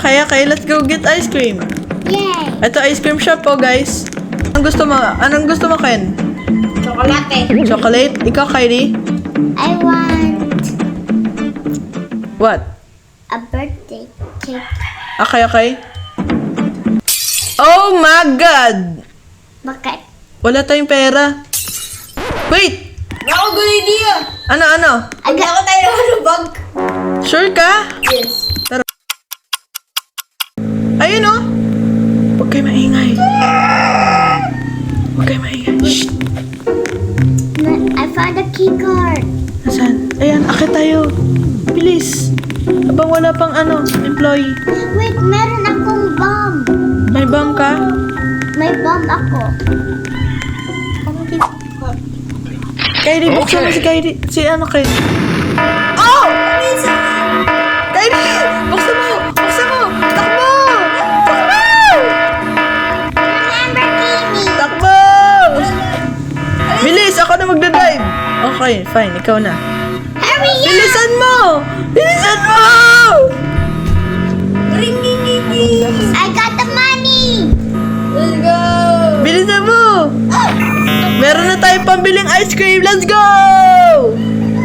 Okay, let's go get ice cream. Yay! Ito, ice cream shop po, guys. Anong gusto mo, Ken? Chocolate. Chocolate? Ikaw, Kylie? I want What? a birthday cake. Okay. Oh my God! Bakit? Wala tayong pera. Wait! Ako, good idea. Ano? Ako tayo ng bag. Sure ka? Yes. Ayun, oh! Huwag kayo maingay. Shh! I found a key card. Nasaan? Ayan, akit tayo. Bilis. Habang wala pang employee. Wait, meron akong bomb. May bomb ka? May bomb ako. Kylie, buksan mo si Kylie. Kylie. Oh! Kylie! Buksan mo! Takbo! Lamborghini. Takbo! Bilis! Ako na magdadrive. Okay, fine. Ikaw na. Hurry up! Bilisan mo! I got the money. Let's go. Bilisan mo! Meron na tayong pambiling ice cream. Let's go!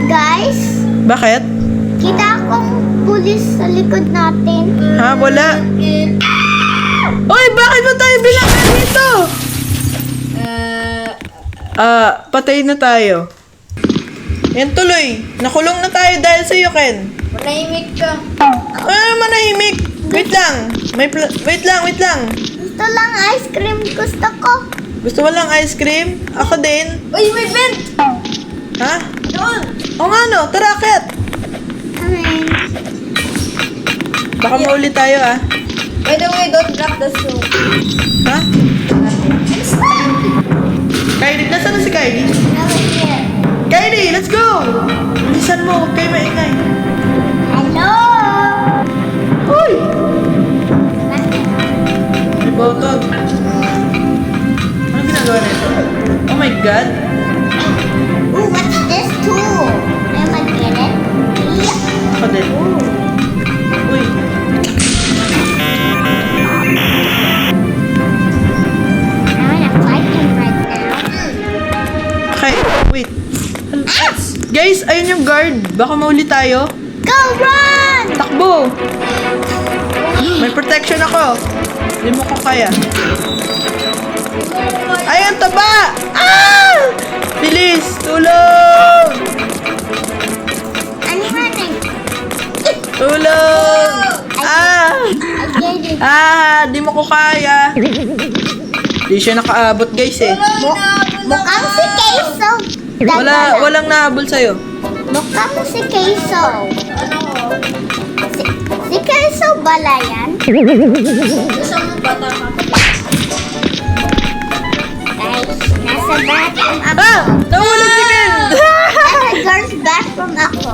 Guys, Bakit? kita akong pulis sa likod natin. Ha? Wala. Oy, bakit mo tayo bilangan dito? Patayin na tayo. Yan tuloy. Nakulong na tayo dahil sa iyo, Ken. Manahimik ka. Manahimik. Wait lang. Wait lang. Gusto lang ice cream. Gusto ko. Gusto mo lang ice cream? Ako din. Uy, may vent. Ha? Doon. O nga no, tara akit. Amen. Baka mauli tayo By the way, don't drop the shoe. Ha? Kylie, nasaan na si Kylie? Over here. Kylie, let's go! Bilisan mo, huwag kayo maingay. Hello. Uy! May botog. Anong ginagawa nito? Oh my God! Ooh, what's this tool? Am I get it? Yeah. Ako din. Uy! I'm gonna fight him right now. Okay, wait. Guys, ayun yung guard. Baka mauli tayo. Go run! Takbo! May protection ako. Hindi mo ko kaya. Ay, ang taba! Ah! Bilis! Tulong! I'm running. Tulong! Ah! I get it. Di mo ko kaya. Di siya nakaabot, guys eh. Mukhang si Queso. Walang nahabol sa'yo. Mukhang si Queso. Si Queso bala yan? Gusto mo bata ka? Guys, nasa bathroom ako. Nawala si Ken! Nasa girl's bathroom ako.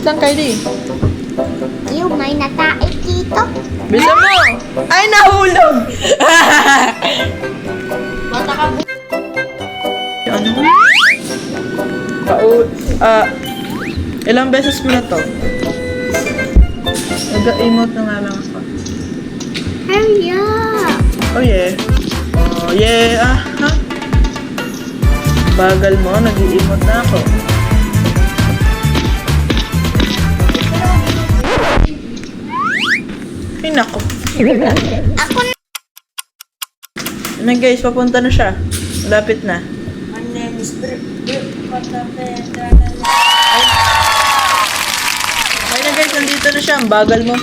Saan Kylie? Yung may natae dito. Bisa mo! Ay, nahulog! Bata ka. Ano? Ilang beses mo na to? Nag-emote na nga lang ako. Hurry up. Oh yeah. Oh yeah. Ha? Bagal mo, nag-emote na ako. Ay, nako. Ako na. Ano guys, papunta na siya. Lapit na. My name is Okay na guys, nandito na siya. Ang bagal mo.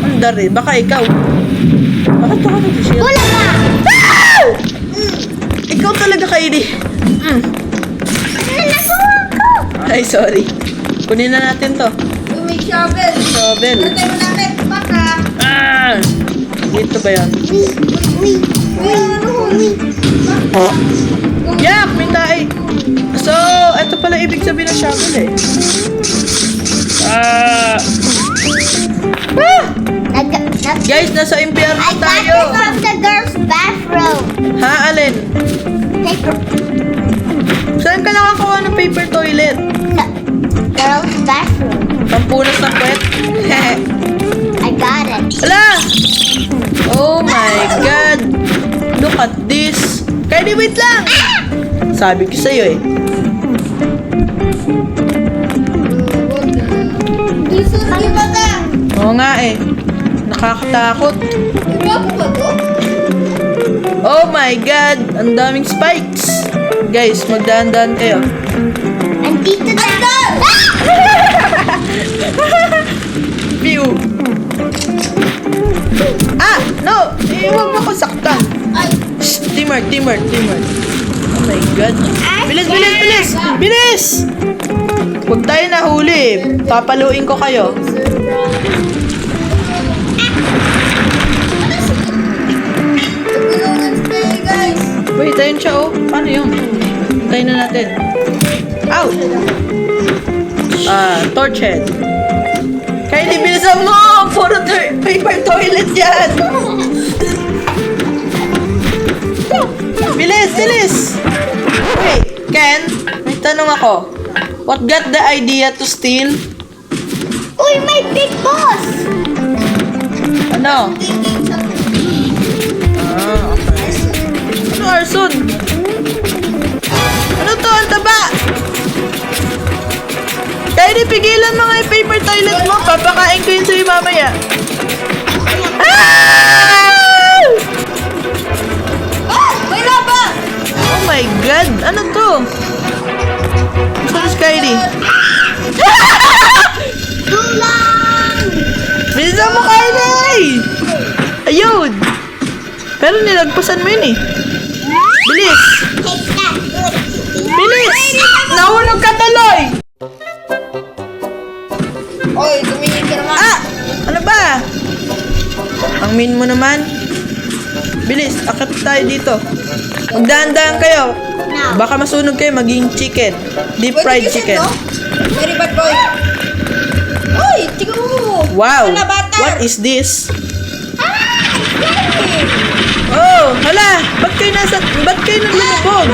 Ang dari. Baka ikaw. Bakit baka nag-share? Wala ka. Ikaw talaga, Kylie. Nalakuha ko. Ay, sorry. Kunin na natin to. You make shovel. Shovel. Bantay mo natin. Baka. Dito ba yan? Uy. Yak! May tae! So, ito pala ibig sabihin ng shovel eh. Guys, nasa impyerno I got tayo. this from the girl's bathroom. Ha, Alin? Take a Saan ka nakakuha paper toilet. Girls' bathroom. Pampunas ng puwet. I got it. Ala! Oh my God! Look at this! Kylie, wait lang! Sabi ko sa'yo eh. Di ba ta? Oo nga eh. Nakakatakot. Iba ko ba to? Oh my God! Ang daming spikes! Guys, magdaan-daan kayo. Andito na. Pew! Ah! No! Eh, huwag mo ko saktan. Ay, Shh, teamwork. Oh my God. Bilis! Bilis! Huwag tayo nahuli. Papaluin ko kayo. tulungan tayo guys. Wait, ayun siya oh. Paano yun? Tayo na natin. Ow! Torch head. Kylie, bilisan mo! Puro paper toilet yan! Bilis! Wait, Ken, may tanong ako. What got the idea to steal? Uy, may big boss. Ano? Tingin sa Okay. Ano, Arson? Ano to? Ang taba! Kylie, pigilan mga yung paper toilet mo. Papakain ko yun sa'yo mamaya. Ah! May laba! Oh my God! Ano to? Saan si Kylie? Tulang. Bilisan mo, Kylie! Ayun! Pero nilagpasan mo yun eh. Bilis! Take that. Good. Bilis! Nahulog ka tuloy! Oy, tumingin ka naman. Ah! Ano ba? Ang mean mo naman. Bilis, akit tayo dito. Magdaan-daan kayo. Now. Baka masunog kayo maging chicken. Deep fried chicken. Very bad boy. Oy, tingnan mo. Wow! Wala, bata. What is this? Yay! Oh! Hala! Ba't kayo lumubog?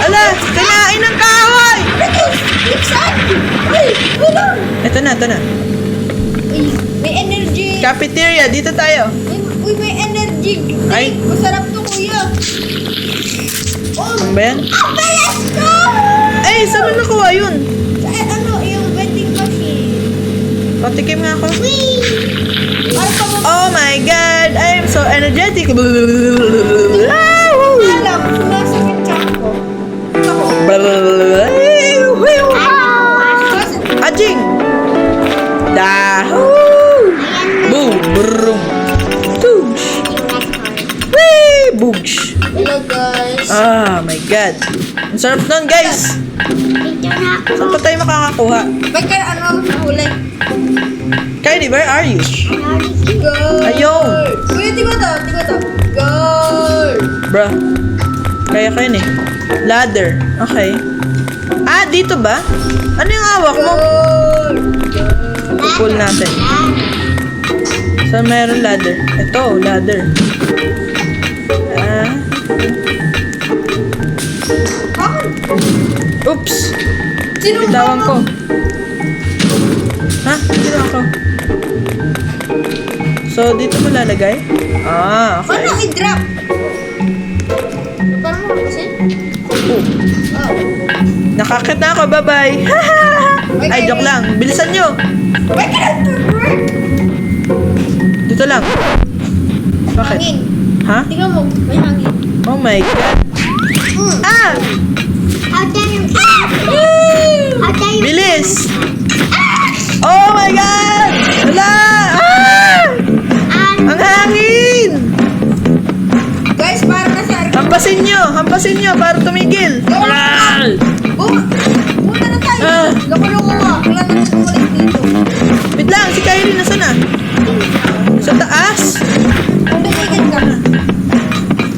Ala! Kinain ng kahoy! Lipsan! Ay, wala. Ito na. Uy, may energy. Cafeteria, dito tayo. Uy, may energy. Ay. Masarap to, kuya. Oh, Ano ba yan? let's go! Ay, saan mo nakuha yun? Ano, yung vending machine. Patikim nga ako. Para pa mo Oh my God! I am so energetic! alam, sumasakit siya ko. Ako. Ajing! Dahoo! Boom! Brum! Toosh! Wee! Boosh! Hello, guys. Oh my God! Ang sarap nun, guys! Dito na ako. Saan pa tayo makakakuha? Ba't ka nahuli? Kylie, where are you? Girl. Ayun. Kuya, tingnan to. Girl. Bruh. Kaya ko yun eh. Ladder. Okay. Ah, dito ba? Ano yung hawak mo? Girl. Pull natin. Saan meron ladder? Ito, ladder. Ah. Oops! Sino Bitawan ko. Ha? Bitawan ko. So, dito mo lalagay? Ah, okay. Paano i-drop? Paano mo kasi? Oh. Oh. Nakakit na ako, bye-bye! Ay, joke lang. Bilisan nyo! Why ka nag-work? Dito lang. Bakit? Hangin. Ha? Tingnan mo, may hangin. Oh my God! Ah! How dare you? How dare you? Bilis! Oh my God! Wala! Ah! Ang hangin! Guys, para na sa Hampasin nyo para tumigil. Punta na tayo. Ah. Loko-loko mo. Wala na nang ulit dito. Wait lang, si Kylie nasa na? Sa taas? Tumingin ka.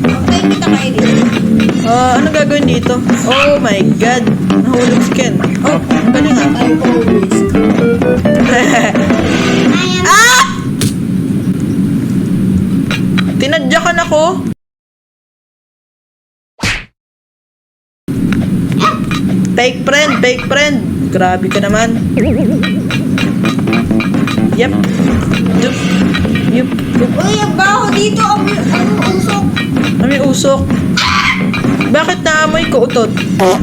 Okay, kita kayo dito. Ano gagawin dito? Oh my God! Nahulog si Ken. Oh, ang galing ah. I always. Ah! Tinadyakan ako. Fake friend. Grabe ka naman. Yep. Yup. Uy, ang baho dito. Ang usok. May usok. Bakit naamoy ko utot? Ano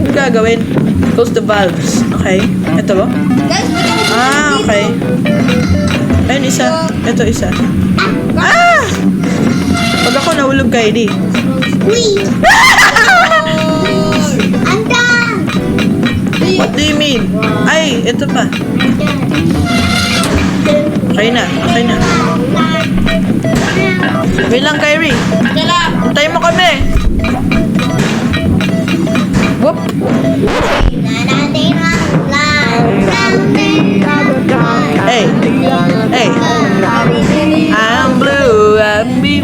gagawin? Close the valves. Okay. Ito ba? Guys, ba't ako dito? Okay. Ayun, isa. Ito, isa. Ah! Pag ako nahulog kay Eddie. Uy! Andang! What do you mean? Ay, ito pa. Okay na. Wait lang, Kyrie. Hintayin mo kami. Whoop. Hey. I'm blue.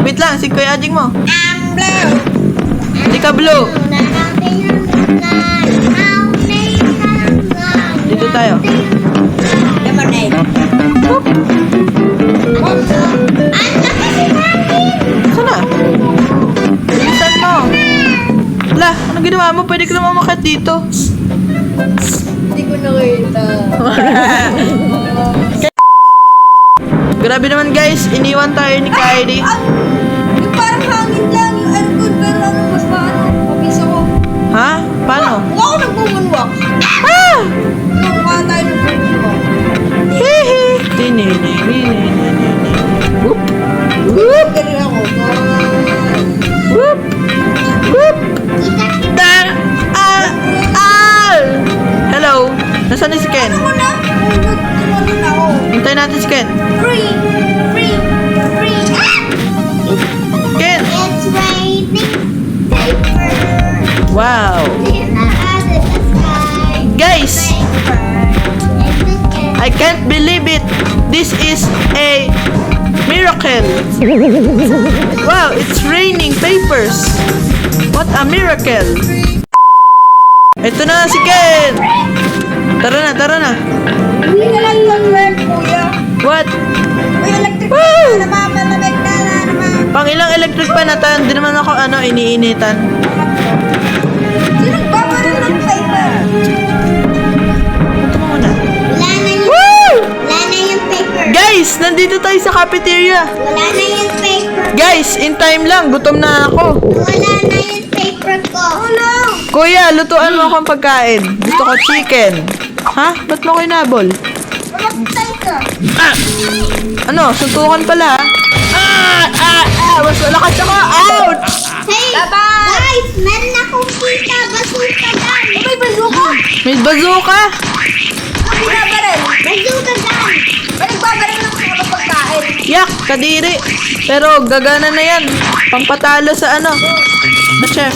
Wait lang, si Kuya Ading mo. I'm blue. Hindi ka blue. Dito tayo. Lemonade. Sana? Bilisan mo. Wala, ano ginawa mo? Pwede ka naman umakyat dito. Hindi ko nakita. Grabe naman guys, iniwan tayo ni Kylie. Yung parang hangin lang. Yung aircon. Pero ano, mas paano? Mabisa ko. Ha? Paano? Huwag ako nagpumunwak. Ah! Mukha tayo nagpumunwak. Hihi! Whoop! Whoop! Ganun ako. Whoop! Whoop! Dar! Hello! Nasaan si Ken? Ano na? Tumalun ako. Hintayin natin si Ken. Free! Ken! It's raining paper. Wow! In the sky. Guys! Paper. I can't believe it! This is a miracle! Wow! It's raining papers! What a miracle! Ito na si Ken! Tara na! Hindi ka lang mag-work, kuya. What? Uy, electric Woo! na namamalamig na naman. Pang ilang electric pa na tayo? Hindi naman ako iniinitan. Sino nagbabaril ng paper? Ito mo muna. Wala na yung paper. Guys! Nandito tayo sa cafeteria! Wala na yung paper. Guys! In time lang! Gutom na ako! Wala na yung paper ko. Wala. Kuya! Lutuan mo akong pagkain! Gusto ko chicken! Ha? Ba't mo ko inabol? Mamatay ka. Ano? Suntukan pala Mas malakas ako! Ouch! Hey, guys, meron akong kita. Bazooka gun. May bazooka. May bazooka! Ang binabaril. Bazooka gun. May nagbabaril ng mga pagkain. Yak! Kadiri! Pero gagana na yan! Pampatalo sa ano? Na chef!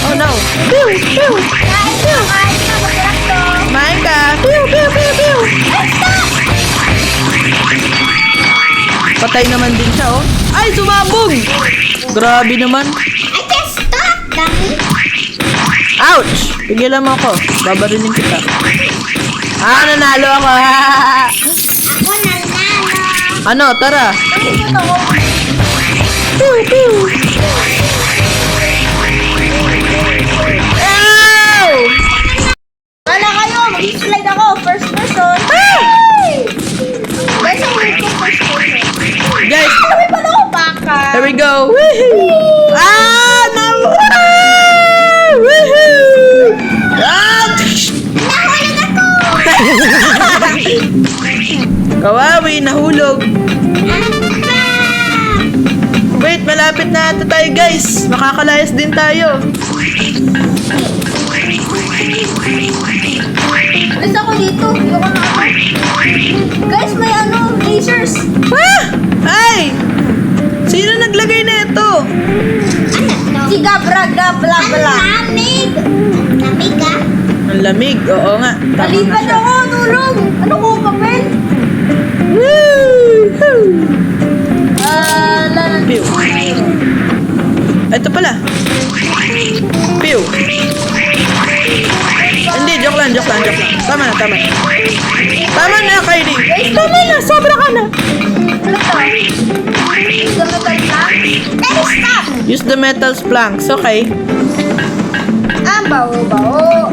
Oh no! Pew! Pew! Kain na, masarap to. Kumain ka! Pew! Pew! Pew! Pew! Patay naman din siya, oh. Ay! Sumabog! Grabe naman. I can't stop, dummy. Ouch! Pigilan mo ako. Babarilin kita. Nanalo ako. Ako nanalo. Ano? Tara. Nakikita ko. Pew! Pew! Ow! Wala kayo, mag-slide ako. First person. Guys, ang weird ko first person. Guys, Sabi pa na ako baka. here we go. Woohoo! No! Woohoo! Nahulog ako. Kawawi, nahulog. Aba. Wait, malapit na ata tayo, guys. Makakalayas din tayo. Alis ako dito. Ayoko na ako. Guys, may lasers. Ay! Sino naglagay na ito? Si Gabra, Gabla, Ang bla. lamig. Lamig ka? Ang lamig. Oo nga. Tama nga Alipan siya. ako, tulong. Ano ko, kapel? Woo! Lalandi. Pew. Ito pala. Pew. Hindi, joke lang. Tama na. Tama na, Kylie. Tama na, sobra ka na. Ano to? Sa metal na? Let me stop. Use the metal planks, okay? Ang baho-baho.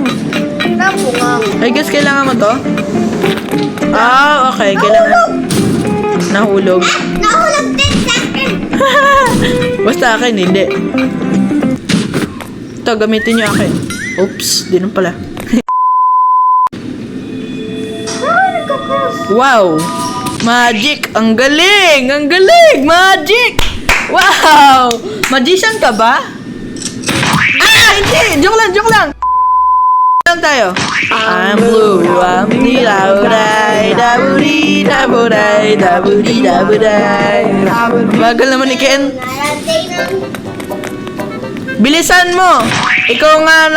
Napungang. I guess kailangan mo to? Ah, okay. Kailangan. Nahulog. Nahulog din sa akin. Basta akin, hindi. Ito, gamitin nyo akin. Oops, di nun pala. Wow! Magic! Ang galing! Ang galing! Magic! Wow! Magician ka ba? Ah! Hindi! Joke lang! Joke lang! Lang tayo. I'm blue, I'm the dabuday, dabudi, dabuday, dabudi, dabuday. Bagal naman ni Ken. Bilisan mo! Ikaw nga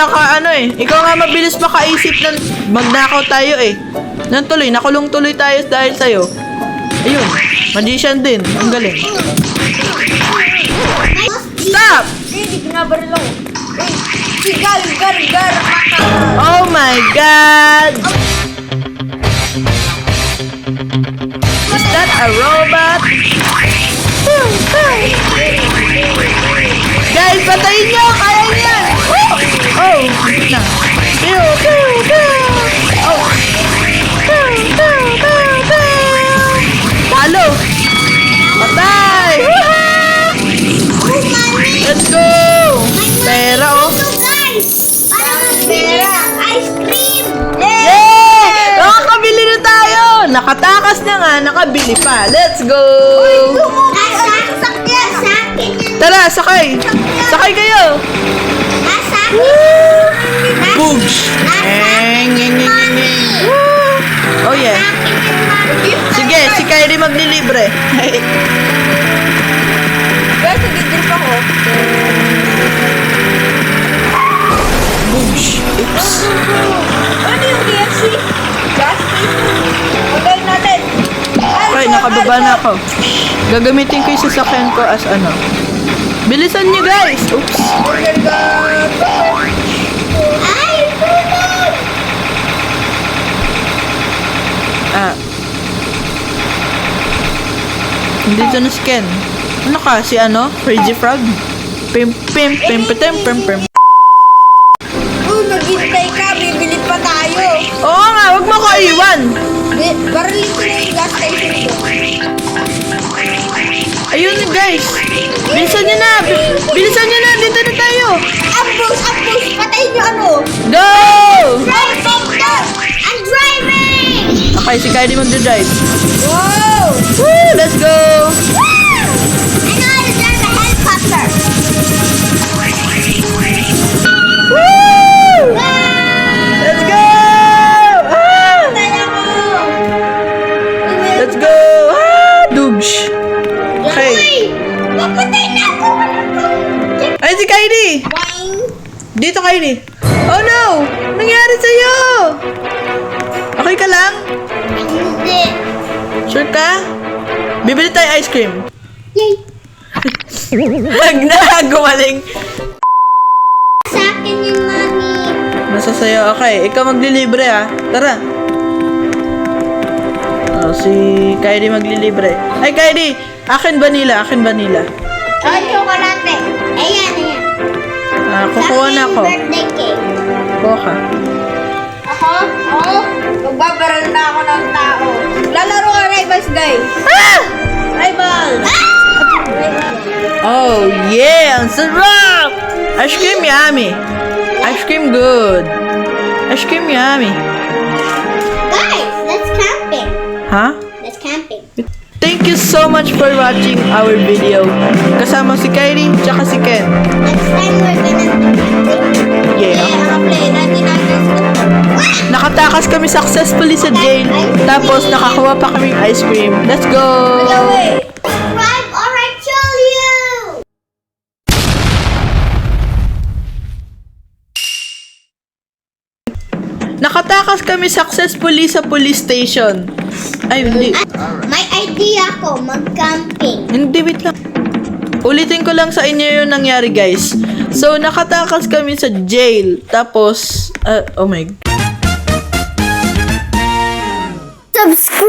ikaw nga mabilis makaisip ng magnakaw tayo eh. Nang tuloy, nakulong tuloy tayo dahil sa'yo. Ayun, magician din. Ang galing. Stop! Hindi, ginabaril ako. Gar, gar, gar. Oh my God! Is that a robot? Guys, patayin nyo! Kaya niya! Oh! Na. Pew! Pew! Pew! Oh! Pew! Pew! Pew! Pew! Talo! Patay! Let's go! Pera oh! Ice cream! Yay! Nakakabili na tayo! Nakatakas na nga, nakabili pa. Let's go! Sa akin yan. Tara, sakay! Sakay kayo! Nasa akin. Boogs! Oh yeah. Sige, si Kylie maglilibre. Guys, nagigil pa ko. Boogs! Oops! Ano yung KFC? Gas station. Pagkain natin. Okay, nakababa na ako. Gagamitin ko yung sasakyan ko as ano. Bilisan nyo guys! Oops! Burger gun. Ay, tulog! Ah. Dito na si Ken. Ano ka? Si ano? Crazy Frog? Pim, pim, pim, pim, pim, pim. Maghintay ka. Bibili pa tayo. Oo nga, wag mo ko iwan! Barilin ko na yung gas station ko. Ayun na guys! Bilisan nyo na! Bilisan nyo na! Dito na tayo! Ambos! Ambos! Patayin nyo ano? Go! I'm driving! Okay, si Kylie magdadrive. Wow! Woo! Let's go! I know how to drive a helicopter. Woo! Let's go! Ah! Let's go! Ah! Dubsh! Okay. Uy! Mapatay na ako! Ay, si Kylie! Boing! Dito, Kylie! Oh no! Nangyari sa'yo! Okay ka lang? Hindi. Sure ka? Bibili tayo ice cream. Yay! Wag na! Gumaling! Sa akin yung mami. Nasa sa'yo. Okay, ikaw maglilibre ah. Tara. Oh, si Kylie maglilibre. Ay, Kylie! Akin vanilla, akin vanilla. Ay, chocolate. Ayan, ayan. Ah, kukuha na ako. Birthday cake. Kuha ka. Ako? Oo? Magbabaril na ako ng tao. Lalaro ka Rivals, guys. Ah! Rivals! Oh, yeah! Ang sarap! Ice cream yummy. Ice cream good. Ice cream yummy. Guys, let's camping. Ha? Let's camping. Thank you so much for watching our video. Kasama si Kylie, tsaka si Ken. Next time we're gonna do camping. Yeah. Play, 99 years old. Nakatakas kami successfully sa jail. Tapos nakakuha pa kaming ice cream. Let's go! Away! Subscribe or I kill you! Nakatakas kami successfully sa police station. Ay, hindi. May idea ko, mag-camping. Hindi, wait lang. Ulitin ko lang sa inyo yung nangyari, guys. So, nakatakas kami sa jail. Tapos, oh my... Subscribe!